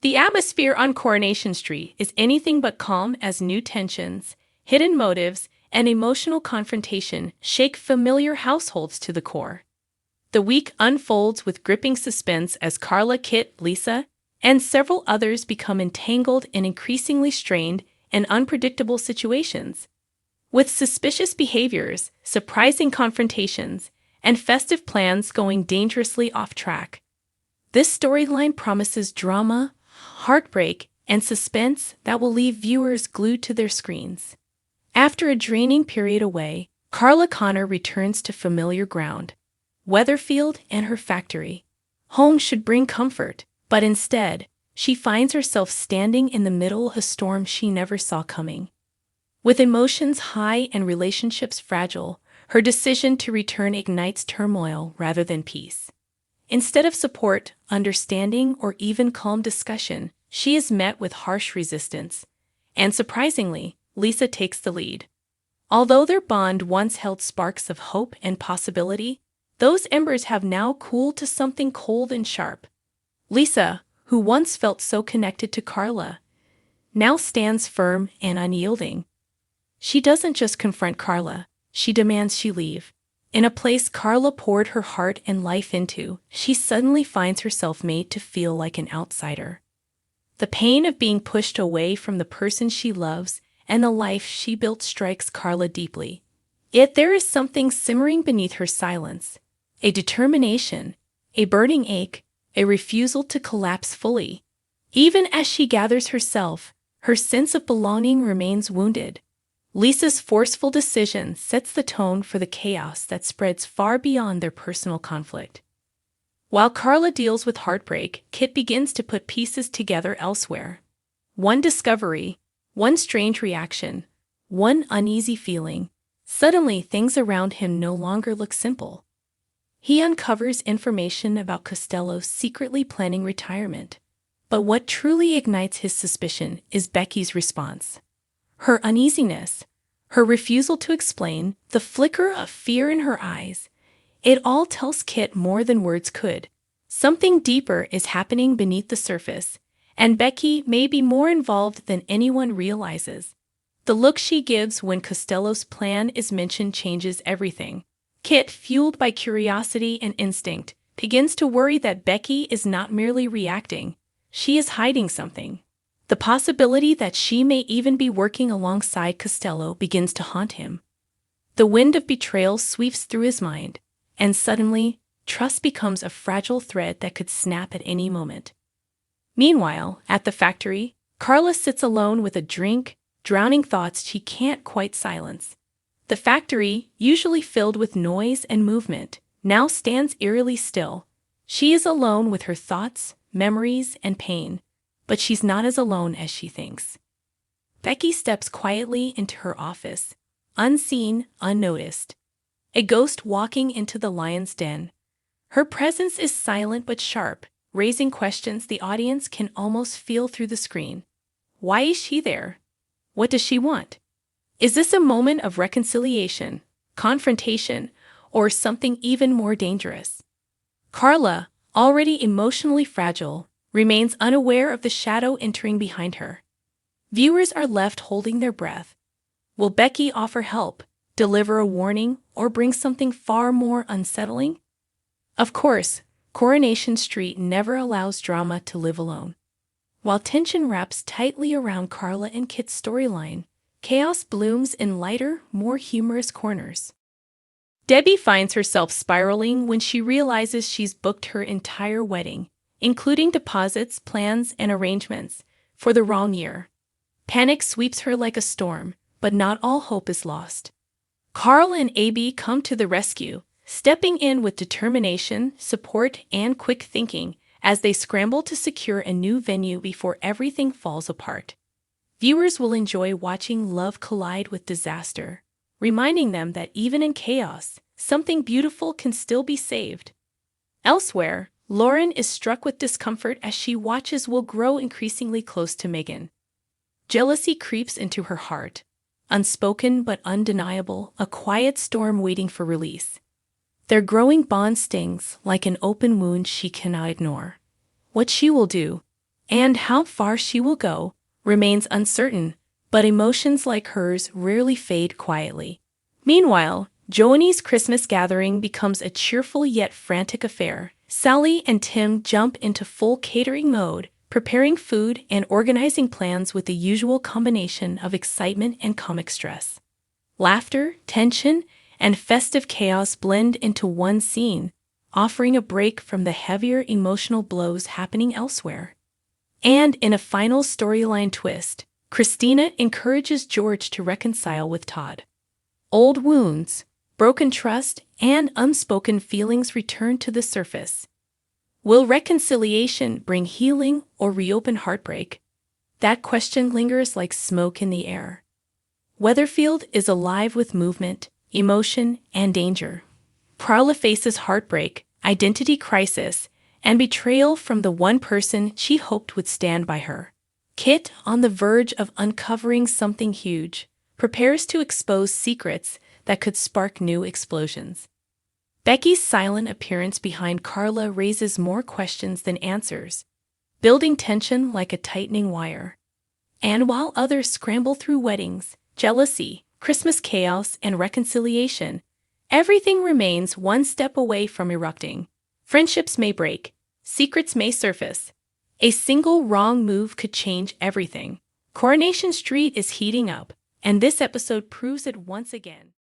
The atmosphere on Coronation Street is anything but calm as new tensions, hidden motives, and emotional confrontation shake familiar households to the core. The week unfolds with gripping suspense as Carla, Kit, Lisa, and several others become entangled in increasingly strained and unpredictable situations. With suspicious behaviors, surprising confrontations, and festive plans going dangerously off track. This storyline promises drama, heartbreak, and suspense that will leave viewers glued to their screens. After a draining period away, Carla Connor returns to familiar ground. Weatherfield and her factory. Home should bring comfort, but instead, she finds herself standing in the middle of a storm she never saw coming. With emotions high and relationships fragile, her decision to return ignites turmoil rather than peace. Instead of support, understanding, or even calm discussion, she is met with harsh resistance. And surprisingly, Lisa takes the lead. Although their bond once held sparks of hope and possibility, those embers have now cooled to something cold and sharp. Lisa, who once felt so connected to Carla, now stands firm and unyielding. She doesn't just confront Carla, she demands she leave. In a place Carla poured her heart and life into, she suddenly finds herself made to feel like an outsider. The pain of being pushed away from the person she loves and the life she built strikes Carla deeply. Yet there is something simmering beneath her silence, a determination, a burning ache, a refusal to collapse fully. Even as she gathers herself, her sense of belonging remains wounded. Lisa's forceful decision sets the tone for the chaos that spreads far beyond their personal conflict. While Carla deals with heartbreak, Kit begins to put pieces together elsewhere. One discovery, one strange reaction, one uneasy feeling. Suddenly, things around him no longer look simple. He uncovers information about Costello secretly planning retirement. But what truly ignites his suspicion is Becky's response. Her uneasiness, her refusal to explain, the flicker of fear in her eyes. It all tells Kit more than words could. Something deeper is happening beneath the surface, and Becky may be more involved than anyone realizes. The look she gives when Costello's plan is mentioned changes everything. Kit, fueled by curiosity and instinct, begins to worry that Becky is not merely reacting, she is hiding something. The possibility that she may even be working alongside Costello begins to haunt him. The wind of betrayal sweeps through his mind, and suddenly, trust becomes a fragile thread that could snap at any moment. Meanwhile, at the factory, Carla sits alone with a drink, drowning thoughts she can't quite silence. The factory, usually filled with noise and movement, now stands eerily still. She is alone with her thoughts, memories, and pain. But she's not as alone as she thinks. Becky steps quietly into her office, unseen, unnoticed. A ghost walking into the lion's den. Her presence is silent but sharp, raising questions the audience can almost feel through the screen. Why is she there? What does she want? Is this a moment of reconciliation, confrontation, or something even more dangerous? Carla, already emotionally fragile, remains unaware of the shadow entering behind her. Viewers are left holding their breath. Will Becky offer help, deliver a warning, or bring something far more unsettling? Of course, Coronation Street never allows drama to live alone. While tension wraps tightly around Carla and Kit's storyline, chaos blooms in lighter, more humorous corners. Debbie finds herself spiraling when she realizes she's booked her entire wedding, including deposits, plans, and arrangements, for the wrong year. Panic sweeps her like a storm, but not all hope is lost. Carl and Abby come to the rescue, stepping in with determination, support, and quick thinking as they scramble to secure a new venue before everything falls apart. Viewers will enjoy watching love collide with disaster, reminding them that even in chaos, something beautiful can still be saved. Elsewhere, Lauren is struck with discomfort as she watches Will grow increasingly close to Megan. Jealousy creeps into her heart, unspoken but undeniable, a quiet storm waiting for release. Their growing bond stings like an open wound she cannot ignore. What she will do, And how far she will go remains uncertain, but emotions like hers rarely fade quietly. Meanwhile, Joanie's Christmas gathering becomes a cheerful yet frantic affair. Sally and Tim jump into full catering mode, preparing food and organizing plans with the usual combination of excitement and comic stress. Laughter, tension, and festive chaos blend into one scene, offering a break from the heavier emotional blows happening elsewhere. And in a final storyline twist, Christina encourages George to reconcile with Todd. Old wounds, broken trust, and unspoken feelings return to the surface. Will reconciliation bring healing or reopen heartbreak? That question lingers like smoke in the air. Weatherfield is alive with movement, emotion, and danger. Carla faces heartbreak, identity crisis, and betrayal from the one person she hoped would stand by her. Kit, on the verge of uncovering something huge, prepares to expose secrets that could spark new explosions. Becky's silent appearance behind Carla raises more questions than answers, building tension like a tightening wire. And while others scramble through weddings, jealousy, Christmas chaos, and reconciliation, everything remains one step away from erupting. Friendships may break, secrets may surface. A single wrong move could change everything. Coronation Street is heating up, and this episode proves it once again.